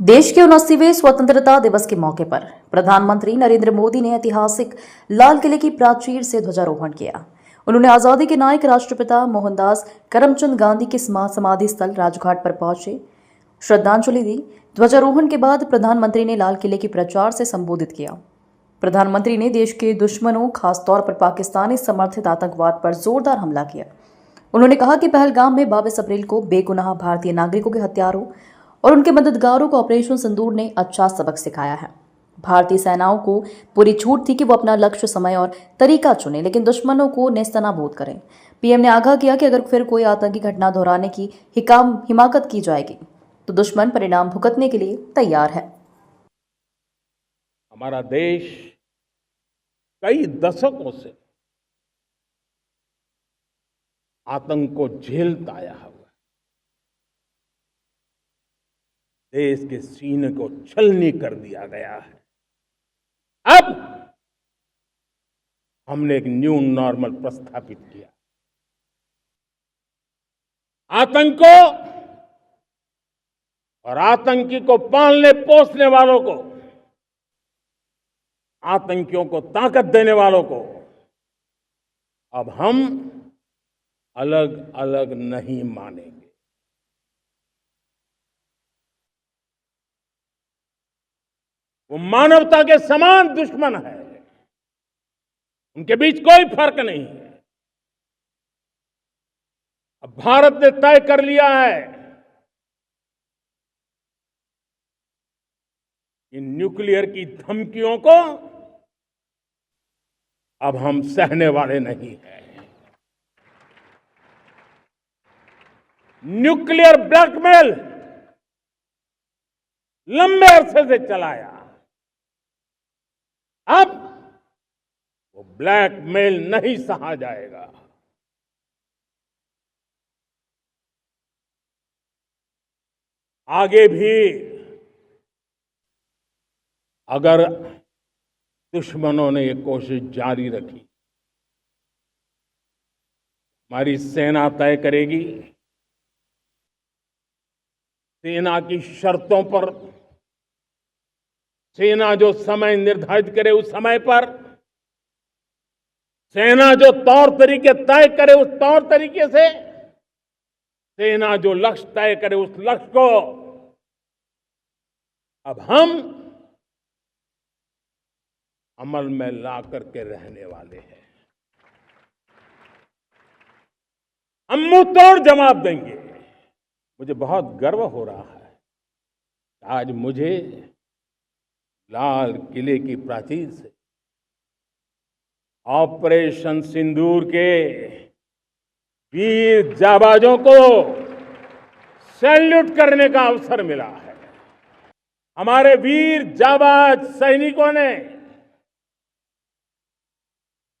देश के 79वें स्वतंत्रता दिवस के मौके पर प्रधानमंत्री नरेंद्र मोदी ने ऐतिहासिक लाल किले की प्राचीर से ध्वजारोहण किया। उन्होंने आजादी के नायक राष्ट्रपिता मोहनदास करमचंद गांधी के समाधि स्थल राजघाट पर पहुंचे, श्रद्धांजलि दी। ध्वजारोहण के बाद प्रधानमंत्री ने लाल किले की प्रचार से संबोधित किया। प्रधानमंत्री ने देश के दुश्मनों, खासतौर पर पाकिस्तानी समर्थित आतंकवाद पर जोरदार हमला किया। उन्होंने कहा कि पहलगाम में 22 अप्रैल को बेगुनाह भारतीय नागरिकों के हत्यारों और उनके मददगारों को ऑपरेशन सिंदूर ने अच्छा सबक सिखाया है। भारतीय सेनाओं को पूरी छूट थी कि वो अपना लक्ष्य, समय और तरीका चुने, लेकिन दुश्मनों को नेस्तनाबूद करें। पीएम ने आगाह किया कि अगर फिर कोई आतंकी घटना दोहराने की हिमाकत की जाएगी तो दुश्मन परिणाम भुगतने के लिए तैयार है। हमारा देश कई दशकों से आतंक को झेलता आया हुआ है। देश के सीने को छलनी कर दिया गया है। अब हमने एक न्यू नॉर्मल प्रस्थापित किया। आतंक को और आतंकी को पालने पोसने वालों को, आतंकियों को ताकत देने वालों को अब हम अलग अलग नहीं मानेंगे। वो मानवता के समान दुश्मन है, उनके बीच कोई फर्क नहीं है। अब भारत ने तय कर लिया है कि न्यूक्लियर की धमकियों को अब हम सहने वाले नहीं हैं। न्यूक्लियर ब्लैकमेल लंबे अरसे से चलाया, अब वो ब्लैकमेल नहीं सहा जाएगा। आगे भी अगर दुश्मनों ने ये कोशिश जारी रखी, हमारी सेना तय करेगी। सेना की शर्तों पर, सेना जो समय निर्धारित करे उस समय पर, सेना जो तौर तरीके तय करे उस तौर तरीके से, सेना जो लक्ष्य तय करे उस लक्ष्य को अब हम अमल में ला करके रहने वाले हैं। हम मुंह तोड़ जवाब देंगे। मुझे बहुत गर्व हो रहा है, आज मुझे लाल किले की प्राचीर से ऑपरेशन सिंदूर के वीर जाबाजों को सैल्यूट करने का अवसर मिला है। हमारे वीर जाबाज सैनिकों ने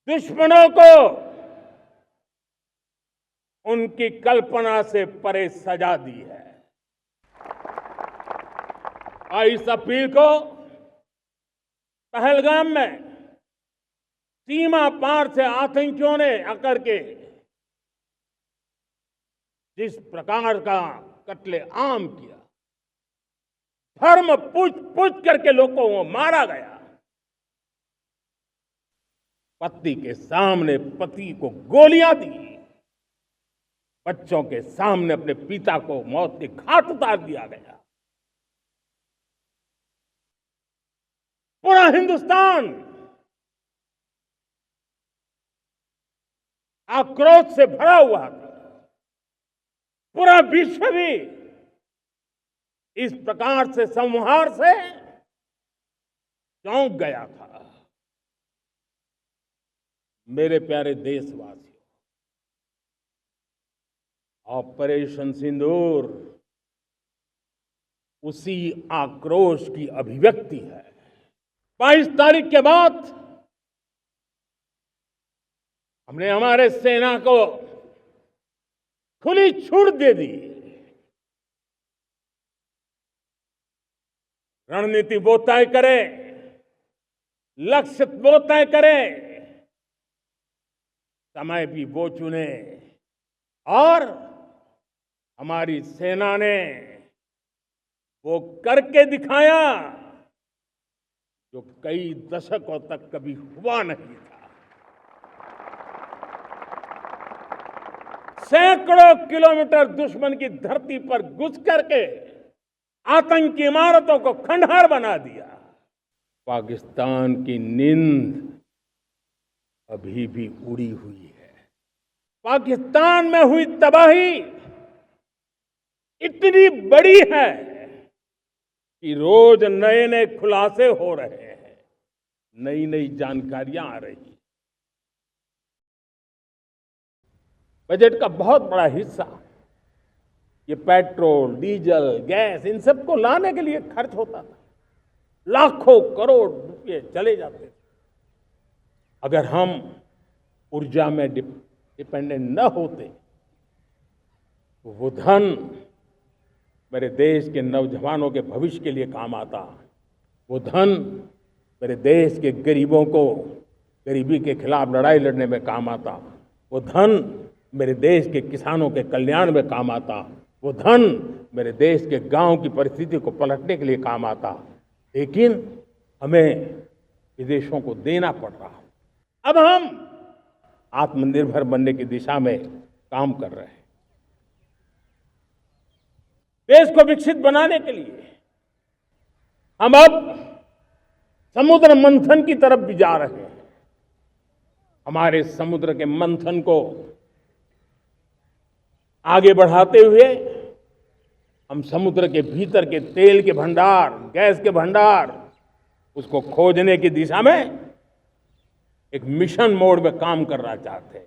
दुश्मनों को उनकी कल्पना से परे सजा दी है। 22 अप्रैल को पहलगाम में सीमा पार से आतंकियों ने आकर के जिस प्रकार का कत्ले आम किया, धर्म पूछ करके लोगों को मारा गया। पति के सामने पति को गोलियां दी, बच्चों के सामने अपने पिता को मौत के घाट उतार दिया गया। पूरा हिंदुस्तान आक्रोश से भरा हुआ था। पूरा विश्व भी इस प्रकार से संहार से चौंक गया था। मेरे प्यारे देशवासियों, ऑपरेशन सिंदूर उसी आक्रोश की अभिव्यक्ति है। 22 तारीख के बाद हमने हमारे सेना को खुली छूट दे दी। रणनीति वो तय करे, लक्ष्य वो तय करे, समय भी वो चुने, और हमारी सेना ने वो करके दिखाया जो कई दशकों तक कभी हुआ नहीं था। सैकड़ों किलोमीटर दुश्मन की धरती पर घुस करके आतंकी इमारतों को खंडहर बना दिया। पाकिस्तान की नींद अभी भी उड़ी हुई है। पाकिस्तान में हुई तबाही इतनी बड़ी है कि रोज नए नए खुलासे हो रहे हैं, नई नई जानकारियां आ रही हैं। बजट का बहुत बड़ा हिस्सा ये पेट्रोल, डीजल, गैस इन सबको लाने के लिए खर्च होता था। लाखों करोड़ रुपए चले जाते थे। अगर हम ऊर्जा में डिपेंडेंट न होते तो वो धन मेरे देश के नौजवानों के भविष्य के लिए काम आता। वो धन मेरे देश के गरीबों को गरीबी के खिलाफ लड़ाई लड़ने में काम आता। वो धन मेरे देश के किसानों के कल्याण में काम आता। वो धन मेरे देश के गांव की परिस्थिति को पलटने के लिए काम आता। लेकिन हमें विदेशों को देना पड़ रहा। अब हम आत्मनिर्भर बनने की दिशा में काम कर रहे हैं। देश को विकसित बनाने के लिए हम अब समुद्र मंथन की तरफ भी जा रहे हैं। हमारे समुद्र के मंथन को आगे बढ़ाते हुए हम समुद्र के भीतर के तेल के भंडार, गैस के भंडार, उसको खोजने की दिशा में एक मिशन मोड में काम करना चाहते हैं।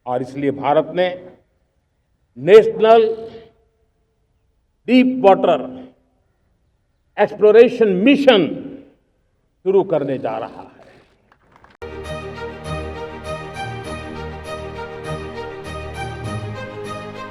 और इसलिए भारत ने national deep water exploration mission शुरू करने जा रहा है।